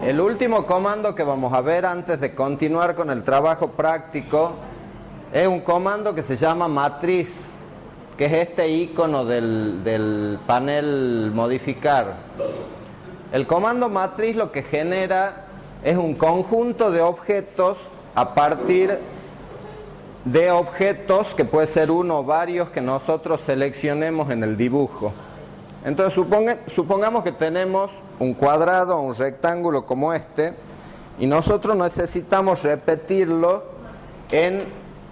El último comando que vamos a ver antes de continuar con el trabajo práctico es un comando que se llama matriz, que es este icono del panel modificar. El comando matriz lo que genera es un conjunto de objetos a partir de objetos, que puede ser uno o varios, que nosotros seleccionemos en el dibujo. Entonces supongamos que tenemos un cuadrado o un rectángulo como este, y nosotros necesitamos repetirlo en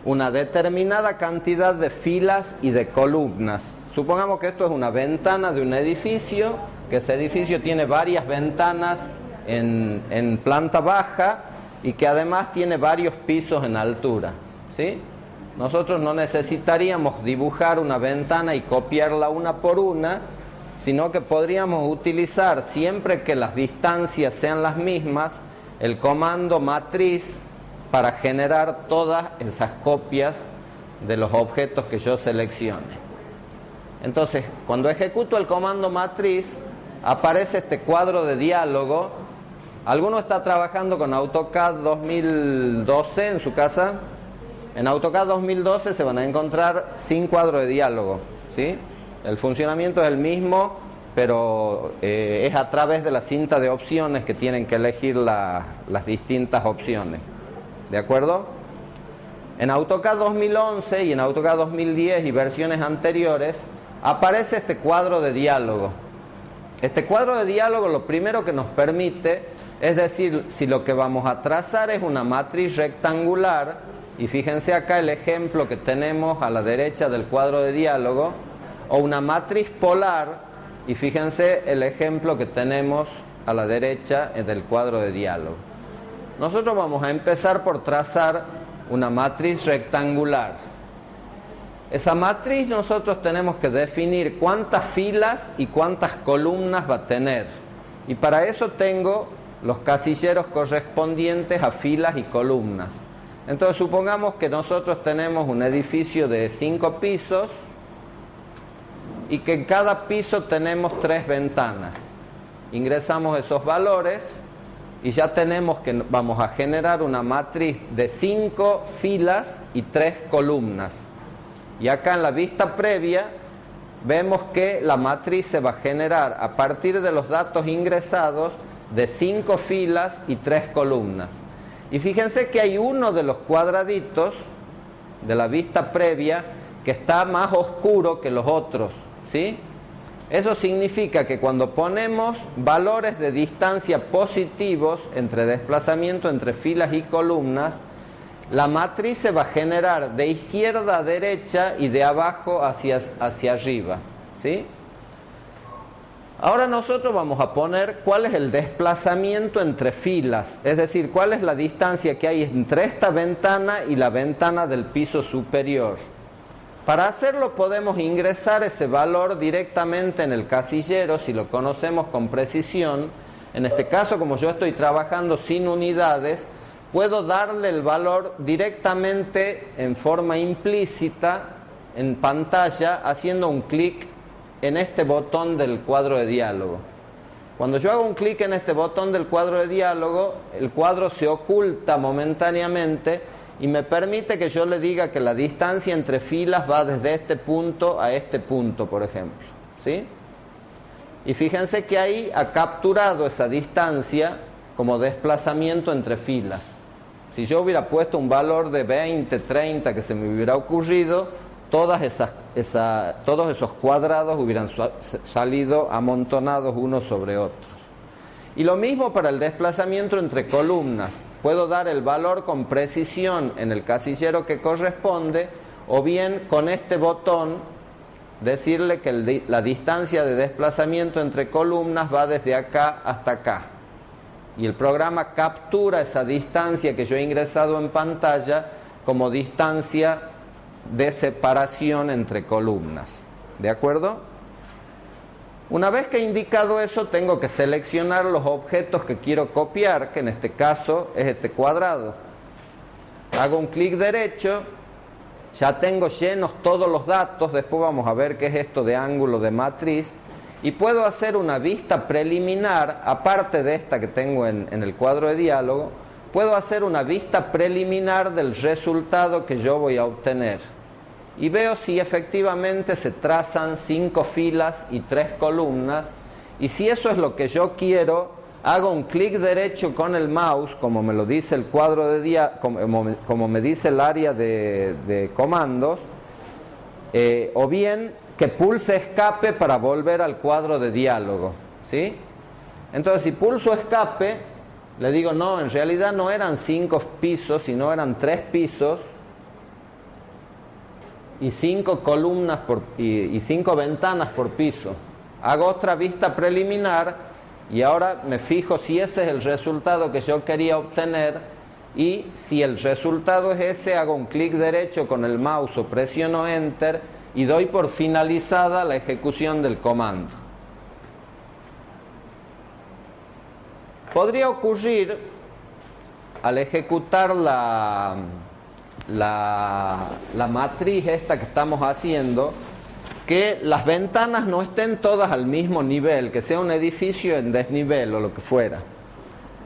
una determinada cantidad de filas y de columnas. Supongamos que esto es una ventana de un edificio, que ese edificio tiene varias ventanas en planta baja y que además tiene varios pisos en altura, ¿sí? Nosotros no necesitaríamos dibujar una ventana y copiarla una por una, sino que podríamos utilizar, siempre que las distancias sean las mismas, el comando matriz para generar todas esas copias de los objetos que yo seleccione. Entonces, cuando ejecuto el comando matriz, aparece este cuadro de diálogo. ¿Alguno está trabajando con AutoCAD 2012 en su casa? En AutoCAD 2012 se van a encontrar sin cuadro de diálogo, ¿sí? El funcionamiento es el mismo, pero es a través de la cinta de opciones que tienen que elegir las distintas opciones. ¿De acuerdo? En AutoCAD 2011 y en AutoCAD 2010 y versiones anteriores aparece este cuadro de diálogo. Este cuadro de diálogo lo primero que nos permite es decir si lo que vamos a trazar es una matriz rectangular, y fíjense acá el ejemplo que tenemos a la derecha del cuadro de diálogo, o una matriz polar, y fíjense el ejemplo que tenemos a la derecha del cuadro de diálogo. Nosotros vamos a empezar por trazar una matriz rectangular. Esa matriz nosotros tenemos que definir cuántas filas y cuántas columnas va a tener, y para eso tengo los casilleros correspondientes a filas y columnas. Entonces supongamos que nosotros tenemos un edificio de 5 pisos y que en cada piso tenemos 3 ventanas. Ingresamos esos valores y ya tenemos que vamos a generar una matriz de 5 filas y 3 columnas. Y acá en la vista previa vemos que la matriz se va a generar a partir de los datos ingresados de 5 filas y 3 columnas. Y fíjense que hay uno de los cuadraditos de la vista previa que está más oscuro que los otros, ¿sí? Eso significa que cuando ponemos valores de distancia positivos entre desplazamiento entre filas y columnas, la matriz se va a generar de izquierda a derecha y de abajo hacia arriba, ¿sí? Ahora nosotros vamos a poner cuál es el desplazamiento entre filas, es decir, cuál es la distancia que hay entre esta ventana y la ventana del piso superior. Para hacerlo podemos ingresar ese valor directamente en el casillero, si lo conocemos con precisión. En este caso, como yo estoy trabajando sin unidades, puedo darle el valor directamente en forma implícita en pantalla haciendo un clic en este botón del cuadro de diálogo. Cuando yo hago un clic en este botón del cuadro de diálogo, el cuadro se oculta momentáneamente y me permite que yo le diga que la distancia entre filas va desde este punto a este punto, por ejemplo, ¿sí? Y fíjense que ahí ha capturado esa distancia como desplazamiento entre filas. Si yo hubiera puesto un valor de 20, 30 que se me hubiera ocurrido, todos esos cuadrados hubieran salido amontonados unos sobre otros. Y lo mismo para el desplazamiento entre columnas. Puedo dar el valor con precisión en el casillero que corresponde, o bien con este botón decirle que la distancia de desplazamiento entre columnas va desde acá hasta acá. Y el programa captura esa distancia que yo he ingresado en pantalla como distancia de separación entre columnas. ¿De acuerdo? Una vez que he indicado eso, tengo que seleccionar los objetos que quiero copiar, que en este caso es este cuadrado. Hago un clic derecho, ya tengo llenos todos los datos, después vamos a ver qué es esto de ángulo de matriz, y puedo hacer una vista preliminar, aparte de esta que tengo en el cuadro de diálogo, puedo hacer una vista preliminar del resultado que yo voy a obtener. Y veo si efectivamente se trazan 5 filas y 3 columnas, y si eso es lo que yo quiero, hago un clic derecho con el mouse, como me lo dice el cuadro de como me dice el área de comandos, o bien que pulse escape para volver al cuadro de diálogo, ¿sí? Entonces, si pulso escape, le digo, no, en realidad no eran 5 pisos, sino eran 3 pisos y 5 columnas y 5 ventanas por piso. Hago otra vista preliminar y ahora me fijo si ese es el resultado que yo quería obtener, y si el resultado es ese, hago un clic derecho con el mouse o presiono Enter y doy por finalizada la ejecución del comando. Podría ocurrir, al ejecutar la matriz esta que estamos haciendo, que las ventanas no estén todas al mismo nivel, que sea un edificio en desnivel o lo que fuera.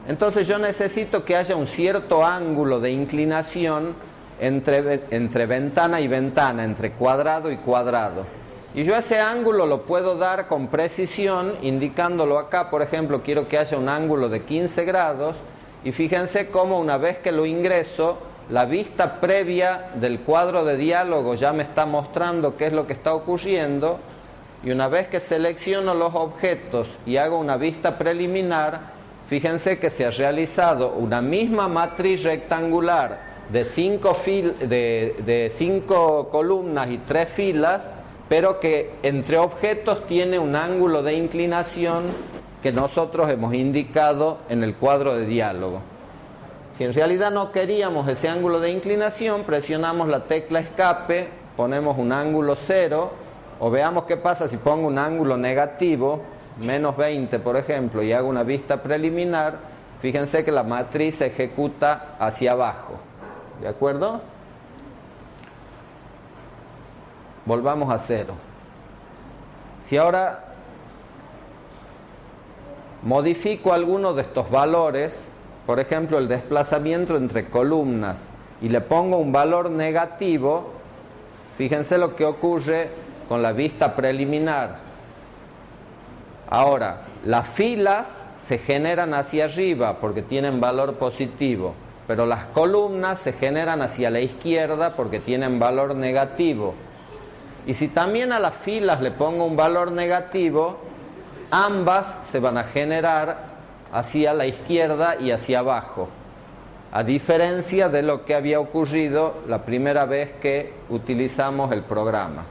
Entonces yo necesito que haya un cierto ángulo de inclinación entre ventana y ventana, entre cuadrado y cuadrado. Y yo ese ángulo lo puedo dar con precisión, indicándolo acá. Por ejemplo, quiero que haya un ángulo de 15 grados, y fíjense cómo una vez que lo ingreso, la vista previa del cuadro de diálogo ya me está mostrando qué es lo que está ocurriendo, y una vez que selecciono los objetos y hago una vista preliminar, fíjense que se ha realizado una misma matriz rectangular de 5 columnas y 3 filas, pero que entre objetos tiene un ángulo de inclinación que nosotros hemos indicado en el cuadro de diálogo. Si en realidad no queríamos ese ángulo de inclinación, presionamos la tecla escape, ponemos un ángulo 0, o veamos qué pasa si pongo un ángulo negativo, menos 20 por ejemplo, y hago una vista preliminar. Fíjense que la matriz se ejecuta hacia abajo, ¿de acuerdo? Volvamos a 0. Si ahora modifico alguno de estos valores, por ejemplo el desplazamiento entre columnas, y le pongo un valor negativo, fíjense lo que ocurre con la vista preliminar. Ahora, las filas se generan hacia arriba porque tienen valor positivo, pero las columnas se generan hacia la izquierda porque tienen valor negativo. Y si también a las filas le pongo un valor negativo, ambas se van a generar hacia la izquierda y hacia abajo, a diferencia de lo que había ocurrido la primera vez que utilizamos el programa.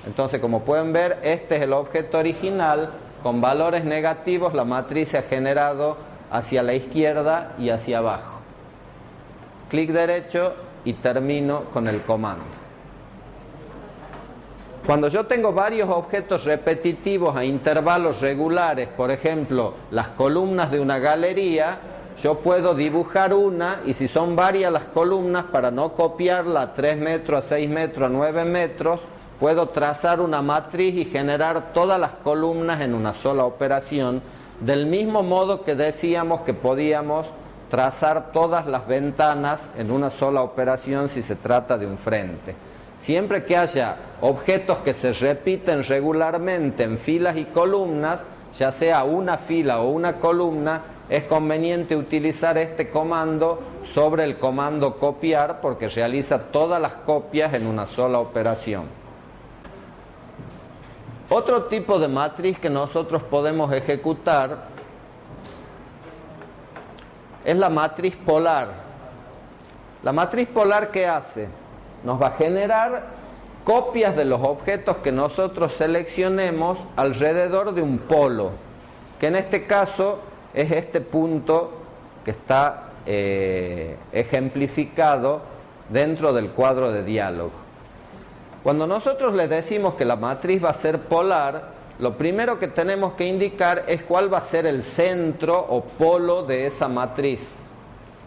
Entonces, como pueden ver, este es el objeto original. Con valores negativos la matriz se ha generado hacia la izquierda y hacia abajo. Clic derecho y termino con el comando. Cuando yo tengo varios objetos repetitivos a intervalos regulares, por ejemplo, las columnas de una galería, yo puedo dibujar una, y si son varias las columnas, para no copiarla a 3 metros, a 6 metros, a 9 metros, puedo trazar una matriz y generar todas las columnas en una sola operación, del mismo modo que decíamos que podíamos trazar todas las ventanas en una sola operación si se trata de un frente. Siempre que haya objetos que se repiten regularmente en filas y columnas, ya sea una fila o una columna, es conveniente utilizar este comando sobre el comando copiar, porque realiza todas las copias en una sola operación. Otro tipo de matriz que nosotros podemos ejecutar es la matriz polar. La matriz polar, ¿qué hace? Nos va a generar copias de los objetos que nosotros seleccionemos alrededor de un polo, que en este caso es este punto que está ejemplificado dentro del cuadro de diálogo. Cuando nosotros le decimos que la matriz va a ser polar, lo primero que tenemos que indicar es cuál va a ser el centro o polo de esa matriz.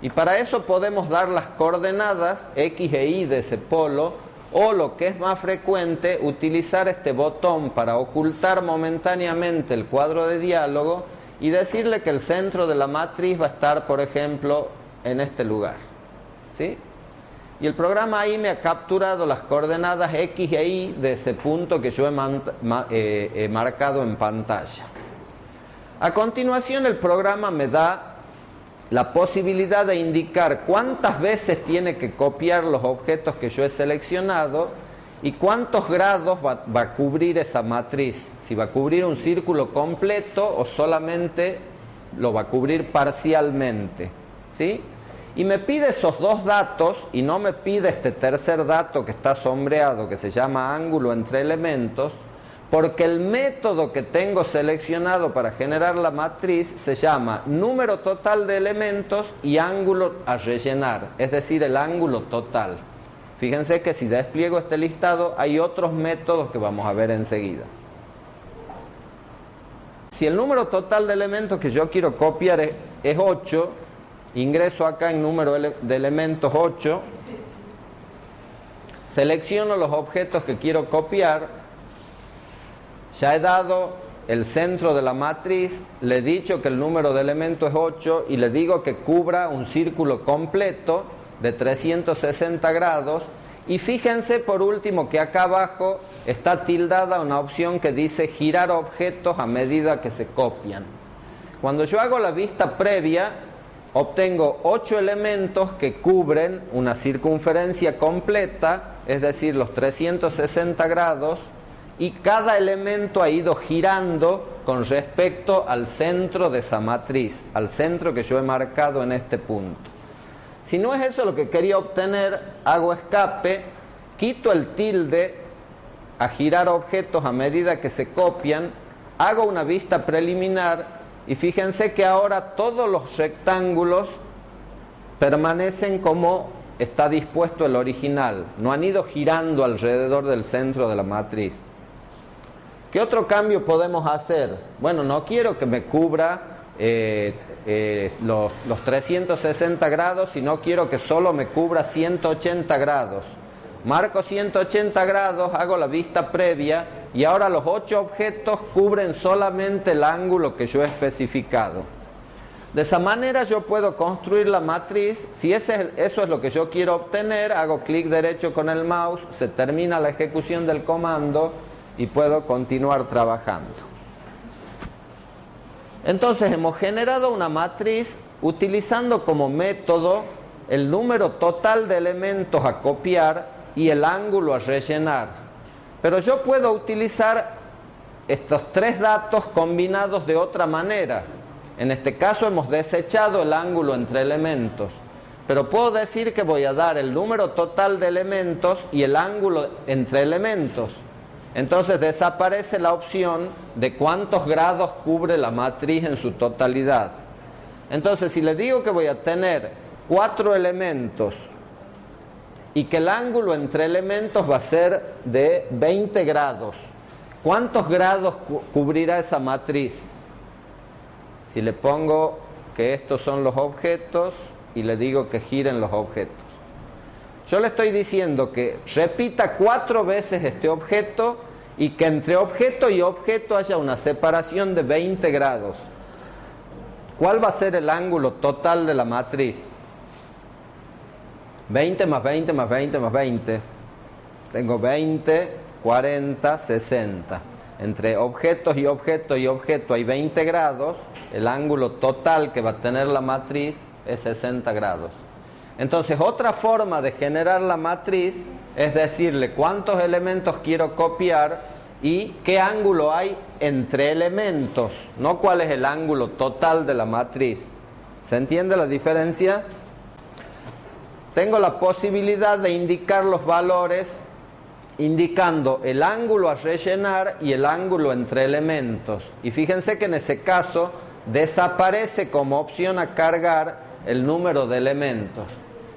Y para eso podemos dar las coordenadas X e Y de ese polo, O lo que es más frecuente, utilizar este botón para ocultar momentáneamente el cuadro de diálogo y decirle que el centro de la matriz va a estar, por ejemplo, en este lugar, ¿sí? Y el programa ahí me ha capturado las coordenadas X y Y de ese punto que yo he marcado en pantalla. A continuación, el programa me da la posibilidad de indicar cuántas veces tiene que copiar los objetos que yo he seleccionado y cuántos grados va a cubrir esa matriz. Si va a cubrir un círculo completo o solamente lo va a cubrir parcialmente, ¿sí? Y me pide esos dos datos y no me pide este tercer dato que está sombreado, que se llama ángulo entre elementos, porque el método que tengo seleccionado para generar la matriz se llama número total de elementos y ángulo a rellenar, es decir, el ángulo total. Fíjense que si despliego este listado hay otros métodos que vamos a ver enseguida. Si el número total de elementos que yo quiero copiar es 8, ingreso acá en número de elementos 8, selecciono los objetos que quiero copiar. Ya he dado el centro de la matriz, le he dicho que el número de elementos es 8 y le digo que cubra un círculo completo de 360 grados. Y fíjense por último que acá abajo está tildada una opción que dice girar objetos a medida que se copian. Cuando yo hago la vista previa, obtengo 8 elementos que cubren una circunferencia completa, es decir, los 360 grados, y cada elemento ha ido girando con respecto al centro de esa matriz, al centro que yo he marcado en este punto. Si no es eso lo que quería obtener, hago escape, quito el tilde a girar objetos a medida que se copian, hago una vista preliminar y fíjense que ahora todos los rectángulos permanecen como está dispuesto el original, no han ido girando alrededor del centro de la matriz. ¿Qué otro cambio podemos hacer? Bueno, no quiero que me cubra los 360 grados, sino quiero que solo me cubra 180 grados. Marco 180 grados, hago la vista previa y ahora los 8 objetos cubren solamente el ángulo que yo he especificado. De esa manera yo puedo construir la matriz. Si eso es lo que yo quiero obtener, hago clic derecho con el mouse, se termina la ejecución del comando y puedo continuar trabajando. Entonces hemos generado una matriz utilizando como método el número total de elementos a copiar y el ángulo a rellenar. Pero yo puedo utilizar estos tres datos combinados de otra manera. En este caso hemos desechado el ángulo entre elementos, pero puedo decir que voy a dar el número total de elementos y el ángulo entre elementos. Entonces desaparece la opción de cuántos grados cubre la matriz en su totalidad. Entonces si le digo que voy a tener 4 elementos y que el ángulo entre elementos va a ser de 20 grados, ¿cuántos grados cubrirá esa matriz? Si le pongo que estos son los objetos y le digo que giren los objetos, yo le estoy diciendo que repita 4 veces este objeto y que entre objeto y objeto haya una separación de 20 grados. ¿Cuál va a ser el ángulo total de la matriz? 20 más 20 más 20 más 20. Tengo 20, 40, 60. Entre objetos y objeto y objeto hay 20 grados. El ángulo total que va a tener la matriz es 60 grados. Entonces, otra forma de generar la matriz es decirle cuántos elementos quiero copiar y qué ángulo hay entre elementos, no cuál es el ángulo total de la matriz. ¿Se entiende la diferencia? Tengo la posibilidad de indicar los valores indicando el ángulo a rellenar y el ángulo entre elementos. Y fíjense que en ese caso desaparece como opción a cargar el número de elementos.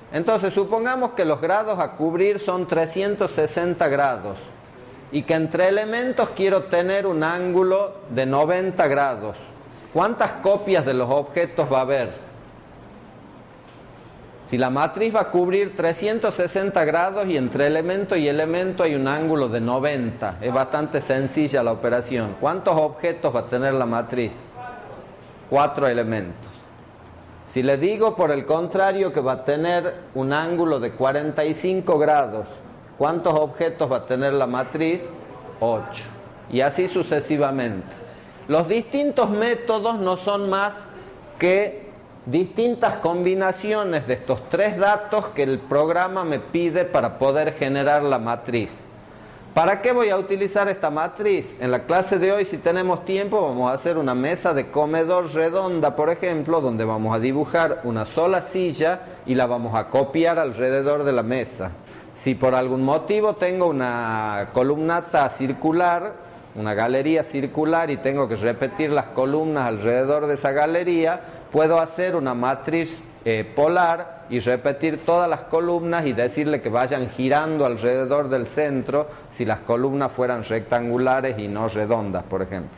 Entonces supongamos que los grados a cubrir son 360 grados y que entre elementos quiero tener un ángulo de 90 grados. ¿Cuántas copias de los objetos va a haber? Si la matriz va a cubrir 360 grados y entre elemento y elemento hay un ángulo de 90, es bastante sencilla la operación. ¿Cuántos objetos va a tener la matriz? 4 elementos. Si le digo por el contrario que va a tener un ángulo de 45 grados, ¿cuántos objetos va a tener la matriz? 8. Y así sucesivamente. Los distintos métodos no son más que distintas combinaciones de estos 3 datos que el programa me pide para poder generar la matriz. ¿Para qué voy a utilizar esta matriz? En la clase de hoy, si tenemos tiempo, vamos a hacer una mesa de comedor redonda, por ejemplo, donde vamos a dibujar una sola silla y la vamos a copiar alrededor de la mesa. Si por algún motivo tengo una columnata circular, una galería circular y tengo que repetir las columnas alrededor de esa galería, puedo hacer una matriz polar y repetir todas las columnas y decirle que vayan girando alrededor del centro si las columnas fueran rectangulares y no redondas, por ejemplo.